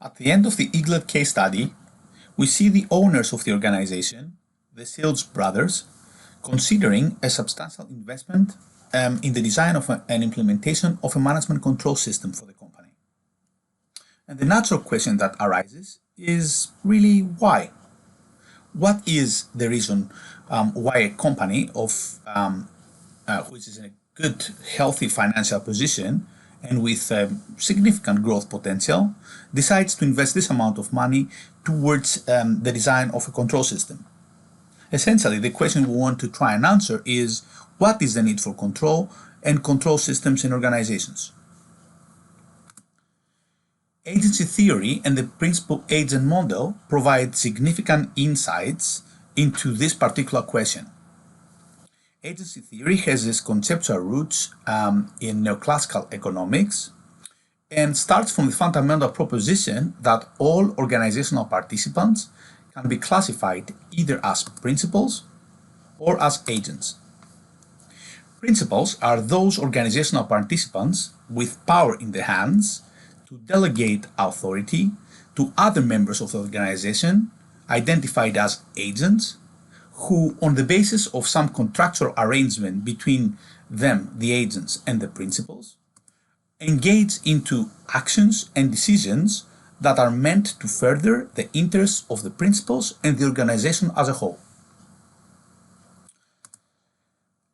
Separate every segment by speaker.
Speaker 1: At the end of the Eaglet case study, we see the owners of the organization, the Sales brothers, considering a substantial investment in the design of an implementation of a management control system for the company. And the natural question that arises is really why? What is the reason why a company which is in a good, healthy financial position and with significant growth potential decides to invest this amount of money towards the design of a control system? Essentially, the question we want to try and answer is, what is the need for control and control systems in organizations? Agency theory and the principal-agent model provide significant insights into this particular question. Agency theory has its conceptual roots in neoclassical economics and starts from the fundamental proposition that all organizational participants can be classified either as principals or as agents. Principals are those organizational participants with power in their hands to delegate authority to other members of the organization, identified as agents, who, on the basis of some contractual arrangement between them, the agents, and the principals, engage into actions and decisions that are meant to further the interests of the principals and the organization as a whole.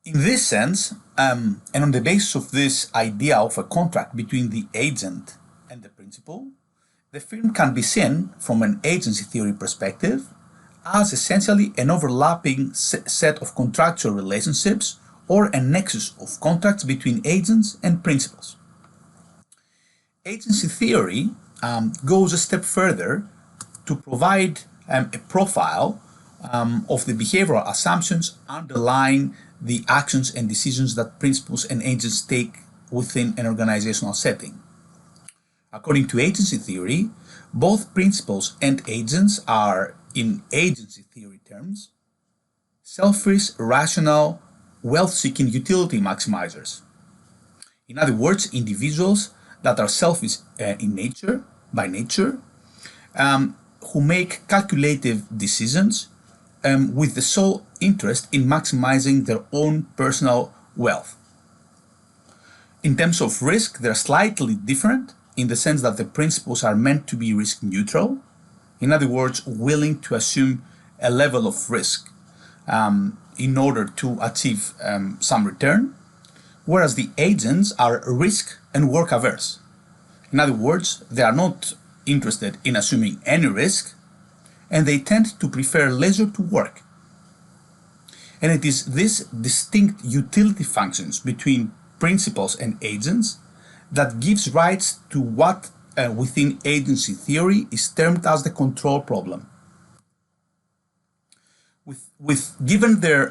Speaker 1: In this sense, and on the basis of this idea of a contract between the agent and the principal, the firm can be seen from an agency theory perspective as essentially an overlapping set of contractual relationships or a nexus of contracts between agents and principals. Agency theory goes a step further to provide a profile of the behavioral assumptions underlying the actions and decisions that principals and agents take within an organizational setting. According to agency theory, both principals and agents are, in agency theory terms, selfish, rational, wealth-seeking utility maximizers. In other words, individuals that are selfish by nature, who make calculative decisions with the sole interest in maximizing their own personal wealth. In terms of risk, they're slightly different in the sense that the principals are meant to be risk neutral, in other words, willing to assume a level of risk in order to achieve some return, whereas the agents are risk and work averse. In other words, they are not interested in assuming any risk, and they tend to prefer leisure to work. And it is these distinct utility functions between principals and agents that gives rise to what within agency theory is termed as the control problem. Given their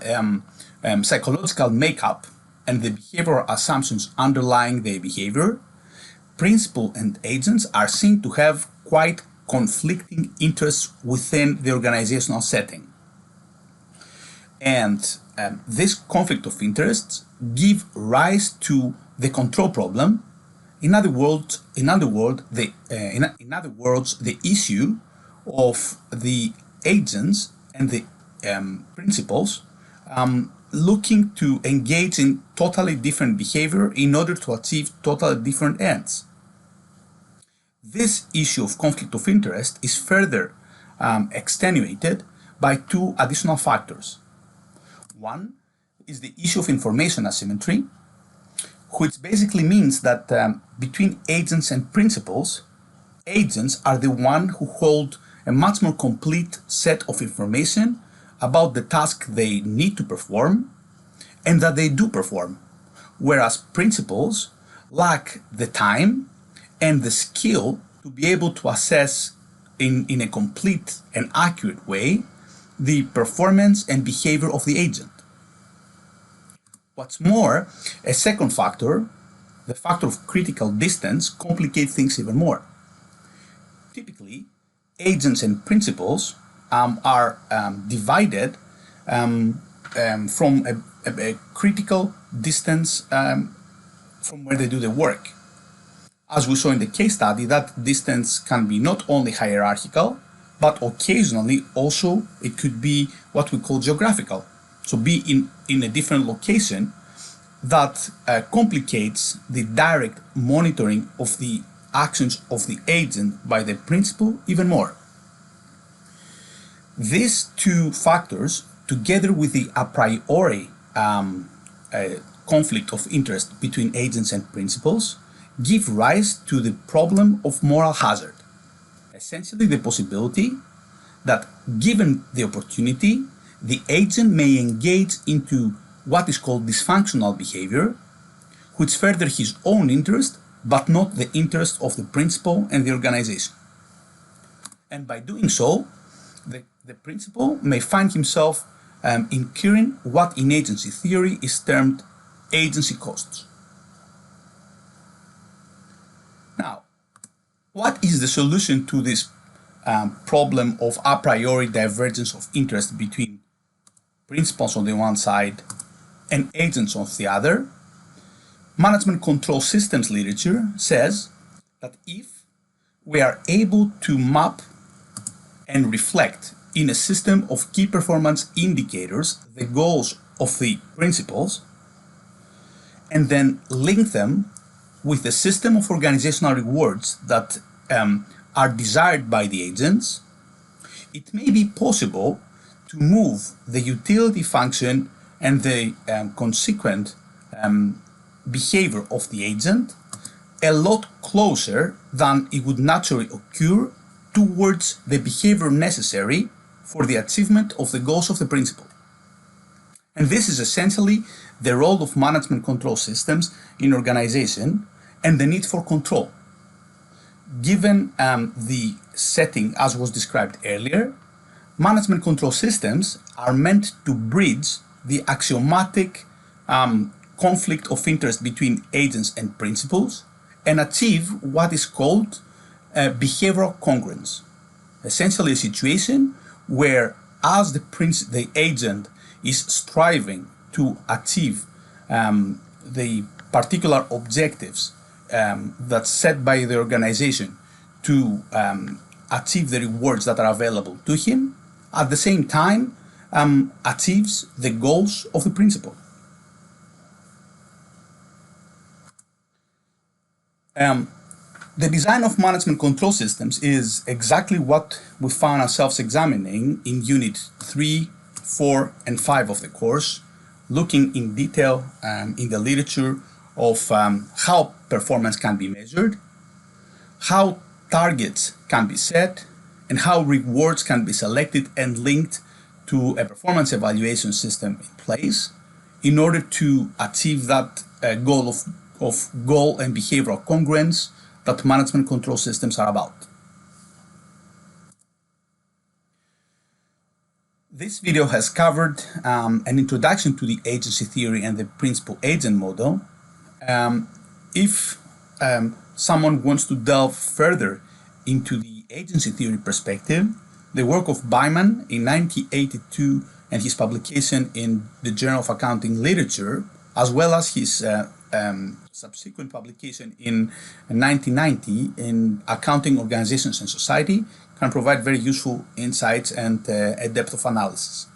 Speaker 1: psychological makeup and the behavioral assumptions underlying their behavior, principal and agents are seen to have quite conflicting interests within the organizational setting. And this conflict of interests give rise to the control problem. In other words, the issue of the agents and the principals looking to engage in totally different behavior in order to achieve totally different ends. This issue of conflict of interest is further extenuated by two additional factors. One is the issue of information asymmetry, which basically means that between agents and principals, agents are the ones who hold a much more complete set of information about the task they need to perform and that they do perform, whereas principals lack the time and the skill to be able to assess in a complete and accurate way the performance and behavior of the agent. What's more, a second factor, the factor of critical distance, complicates things even more. Typically, agents and principals are divided from a critical distance from where they do the work. As we saw in the case study, that distance can be not only hierarchical, but occasionally also it could be what we call geographical. So be in a different location that complicates the direct monitoring of the actions of the agent by the principal even more. These two factors, together with the a priori conflict of interest between agents and principals, give rise to the problem of moral hazard. Essentially, the possibility that, given the opportunity, the agent may engage into what is called dysfunctional behavior, which further his own interest, but not the interest of the principal and the organization. And by doing so, the principal may find himself incurring what in agency theory is termed agency costs. Now, what is the solution to this problem of a priori divergence of interest between principals on the one side and agents on the other? Management control systems literature says that if we are able to map and reflect in a system of key performance indicators the goals of the principals, and then link them with a system of organizational rewards that are desired by the agents, it may be possible to move the utility function and the consequent behavior of the agent a lot closer than it would naturally occur towards the behavior necessary for the achievement of the goals of the principal. And this is essentially the role of management control systems in organization and the need for control. Given the setting as was described earlier, management control systems are meant to bridge the axiomatic conflict of interest between agents and principals and achieve what is called behavioral congruence. Essentially a situation where as the agent is striving to achieve the particular objectives that's set by the organization to achieve the rewards that are available to him, at the same time achieves the goals of the principal. The design of management control systems is exactly what we found ourselves examining in Unit 3, 4, and 5 of the course, looking in detail in the literature of how performance can be measured, how targets can be set, and how rewards can be selected and linked to a performance evaluation system in place in order to achieve that goal of goal and behavioral congruence that management control systems are about. This video has covered an introduction to the agency theory and the principal-agent model. If someone wants to delve further into the agency theory perspective, the work of Byman in 1982 and his publication in the Journal of Accounting Literature, as well as his subsequent publication in 1990 in Accounting Organizations and Society, can provide very useful insights and a depth of analysis.